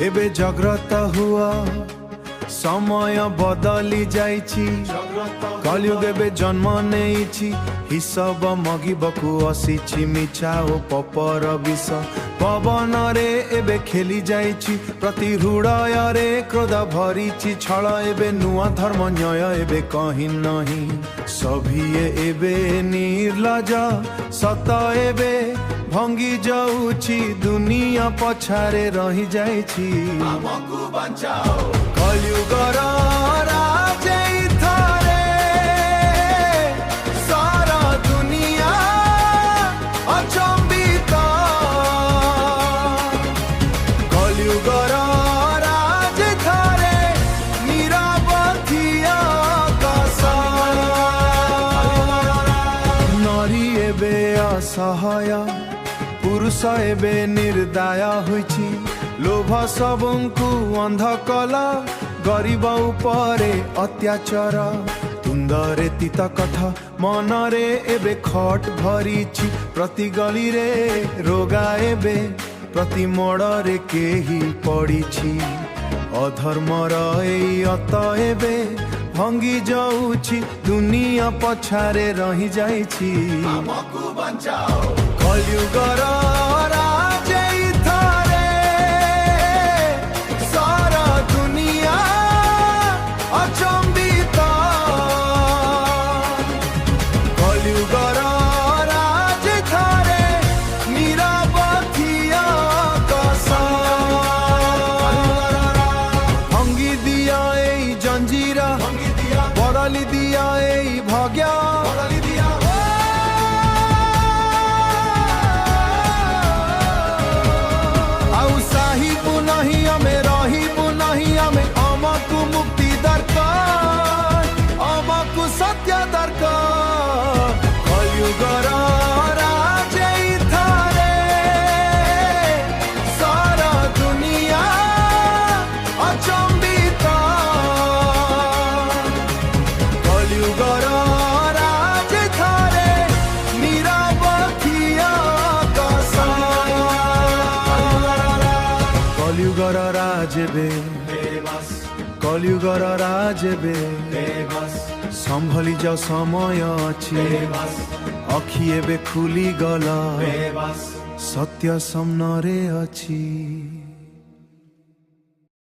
एबे जाग्रत हुआ समय बदली जाइछि कलियुग एबे जन्म नेइछि हिसाब मगिबकु असिछि मिछा ओ पपर विष पवन रे एबे खेली जाइछि प्रति हृदय रे क्रोध भरिछि छल एबे नुआ धर्म न्याय एबे कहीं नहीं सभिए एबे निर्लज सत एबे भंगी जाउछि दुनिया पछारे रही जाइछि हमकु बचाओ कलियुगर राजे थारे सारा दुनिया अचंबित कलियुगर राजे थारे निरापथिया कसा नारी एबे असहाय पुरुष एबे निर्दय होइछि लोभ सबंकु अंध कला गरीब उपरे अत्याचार तुंदरे तीत कथा मनरे एबे खट भरिछि प्रति गली रे रोगा एबे प्रति मोड़रे केही पड़िछि अधर्मर एई अत एबे भंगी जाउछि दुनिया पछारे रही जाइछि हमकु बचाओ कलियुगर राजे थारे सारा दुनिया अचंबित कलियुगर राजे थारे निरापथिया कसा भंगी दिया एई जंजीरा बदली दिया एई भाग्य मुक्ति दरकार आमकु सत्य दरकार कलियुगर राजे थारे सारा दुनिया अचंबित कलियुगर राजे थारे निरापथिया कसा कलियुगर राजेबे कलियुगर राजेबे संभली जा समय अछि अखि एबे खुली गला सत्य सामने अछि।